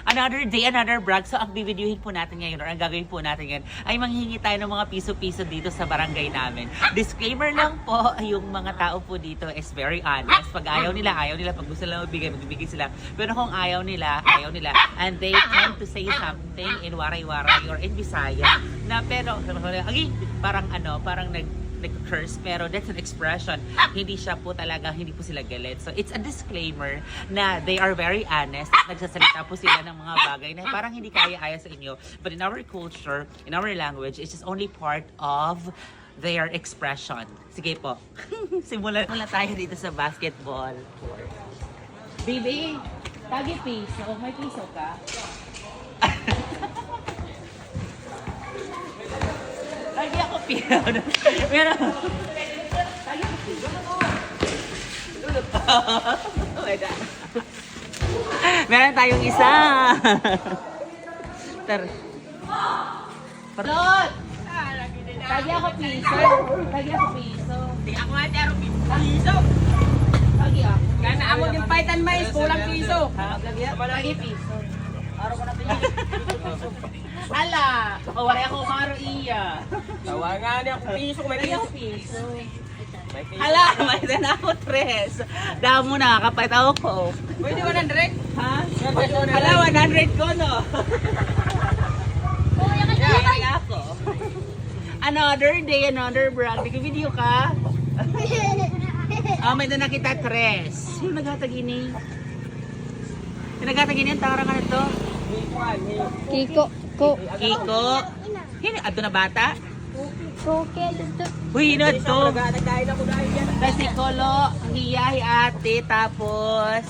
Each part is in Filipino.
Another day, another vlog. So, ang bibidyuhin po natin ngayon, or ang gagawin po natin ngayon, ay manghingi tayo ng mga piso-piso dito sa barangay namin. Disclaimer lang po, yung mga tao po dito is very honest. Pag ayaw nila. Pag gusto nila magbigay sila. Pero kung ayaw nila. And they tend to say something in waray-waray or in Bisaya. Na pero, parang nag-curse, pero that's an expression. Hindi po sila galit. So, it's a disclaimer na they are very honest. Nagsasalita po sila ng mga bagay na parang hindi kaya-aya sa inyo. But in our culture, in our language, it's just only part of their expression. Sige po. Simulan muna tayo dito sa basketball court. Baby, tagi piso. May piso ka? Lagi ako piso. Meron. Lagi ako piso. Oh my God. Meron tayong isa. Lord! Lagi ako piso. Di ako nga tero piso. Lagi ako. Kana amo yung paitan mais, kulang piso. Lagi piso. Araw ko na piso. Ala! Wala ako maro iya. Tawangan niya ako piso, may Lagi ako piso. piso. Ala! May din ako tres. Damo na, kapait ako. Pwede 100? Ha? Ala, 100 ko no. Kaya ako. Another day, another vlog. Nag-video ka? May na nakita tres. Sino naghatagini? Sino naghatagini ang tarang ano to? Kiko. Kiko. Hini, ato na bata? Koke dito. Huy, ino to. Nagdahil ako dahil yan. Kasi Kolo, hiya, ate, tapos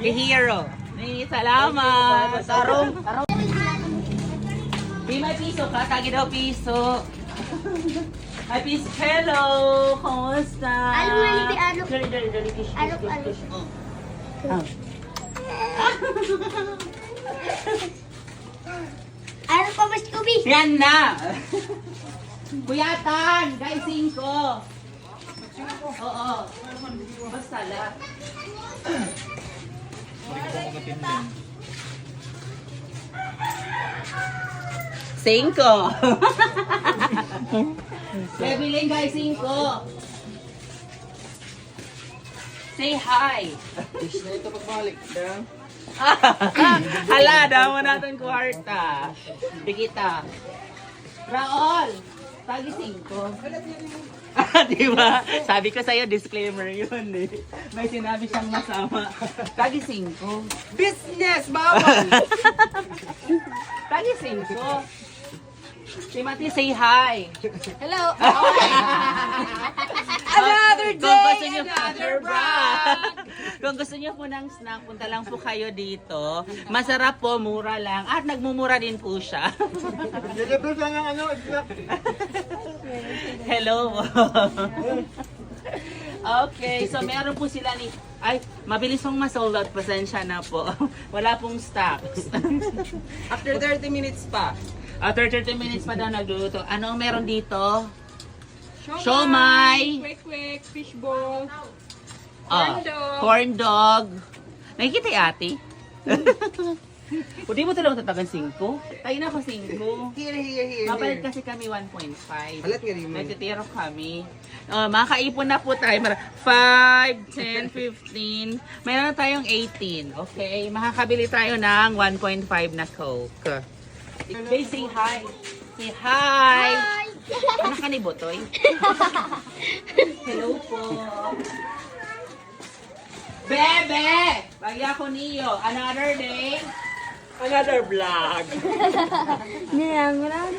Hero. Salamat. Tarong. May piso ka, tagi daw piso. Ay, piso. Hello, kumusta? Ano? Dali, fish. Ano pa mas Scooby? Yan na! Kuyatan! Guys, 5. Oo. Basta lang. Cinco. Bibilin guys, 5. Say hi. Ito pagbalik. Hala, damo natin kwarta. Dikita. Raol, tagi 5. Diba? Sabi ko sa'yo, disclaimer yun eh. May sinabi siyang masama. Tagi 5. Business, bawal! Tagi 5. Timothy, say hi. Hello. Another Kung day, gusto niyo another Kung gusto niyo po ng snack, punta lang po kayo dito. Masarap po, mura lang. At nagmumura din po siya. Nilibro lang ang ano, Hello. Okay, so meron po sila ni... Ay, mabilis pong ma-sold out. Pasensya na po. Wala pong stocks. After 30 minutes pa. After 30 minutes pa daw nagluluto. Ano ang meron dito? Siomay. Quick, fishball. Ah, Corn dog. corn dog. Nakikita yung ate? O di mo talagang tatagan 5? Tayo na pa 5. Here. Mapalit kasi kami 1.5. Halat nga rin mo. Nagtitiro kami. Makaipon na po tayo. 5, 10, 15. Mayroon na tayong 18. Okay? Makakabili tayo ng 1.5 na Coke. Hey, say hi. Say hi. Anak ka ni Botoy? Hello po. Bebe! Bagi ako niyo. Another day. Another vlog. Niyang lang.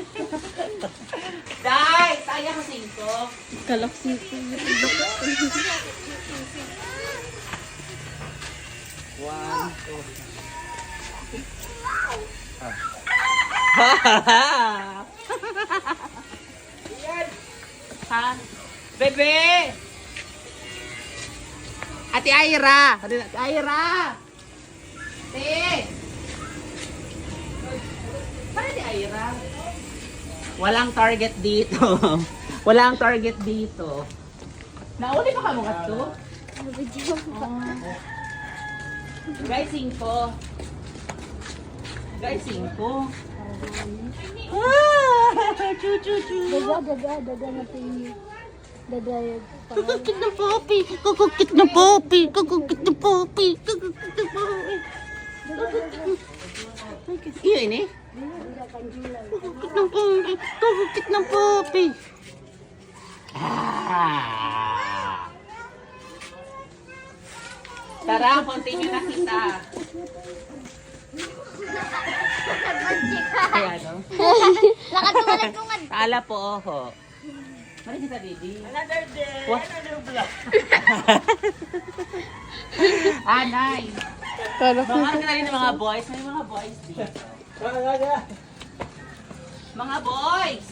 Day! Saya ko 5. Galaxy. One, two. Ha? Bebe! Ate Aira! Ate Aira! Ate! Para Ate Aira? Walang target dito. Walang target dito. Nauli pa ka mga to? Video. Guys, 5. Guys, 5. Ah! Chu, chu, chu. Daga na pinyo. Daga yun. Kukukit na popi. Kukukit na popi. Kukukit na popi. Kukukit na popi. Iyo ini? Kukukit na popi. Kukukit na popi. Ah! Tara, continue na kita. Kaya no? Nakatumalag ko nga. Tala po oho. Mari kita didi. Another day, What? another vlog. Nice. Mga ka rin ng mga boys. May mga boys dito. Mga boys!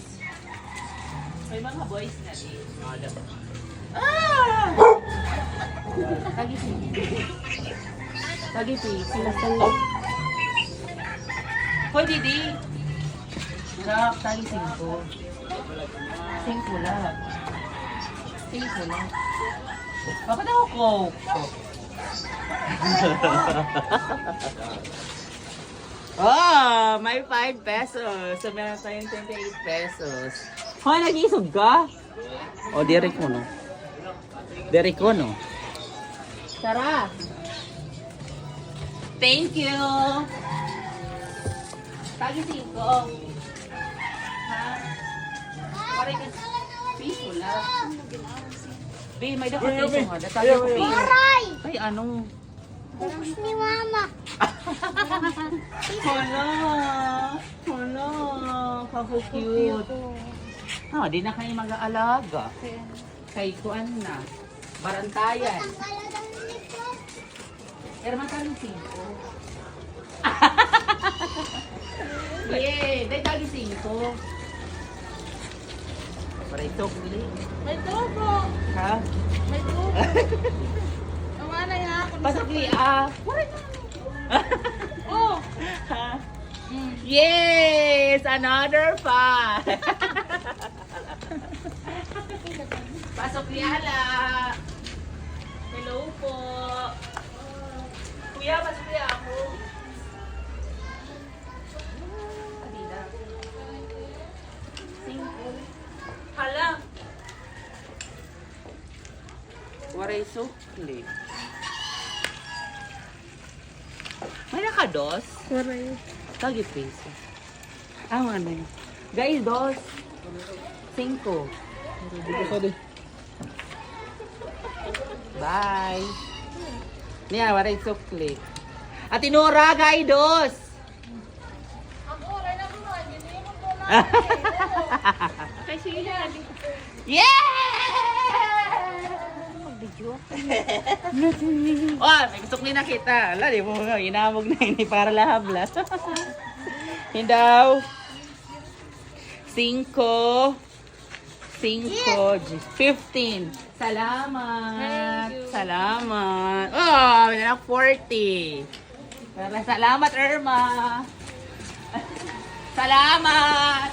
May mga boys na dito. Ah! Tagising. Tagising. Silasan. Hoy, Didi. Sarap, tagising ko. Sing ko lang. Sing ko lang. Bakit ako coke? Oh, may 5 pesos. So, meron tayong 28 pesos. Hoy, nag-isog ka? O, direct mo, no? Direct ko, no? Tara! Thank you! Tagising ko. Ha? Pare ka. Piso lang. Be, may dapat piso nga. Datali ko piso. Aray! Ay, ano? Tapos ni mama. Hala! Hala! Kako-cute. Ah, di na kayo mag-aalaga. Kay kuan na. Barantayan. Erman ka rin 5. Yay! Dahil tagi 5. Para ito, kuli. May tubo. Ha? May tubo. Ang ano yan? Pasakli, ah. Oh. Ha? Yes! Another 5! Pasok ni Ala! Hello po! Kuya, pasok niya ako. Adida. 5. Hala! Waray sukli. May nakados? Aray. Tagi peso. Ah, ano yun? Guys, 2. 5. Bye. Niya, waray sukli. At inura, guys, 2. Ako, rin ako nga. Hindi mo po na. Kasi yan. Yeah! Oh, may gusto ko na kita. Ala, di mo nga, inamog na ini para lahabla. Hindaw. 5. 15. Salamat. Salamat. Oh, may na 40. Salamat, Irma. Salamat.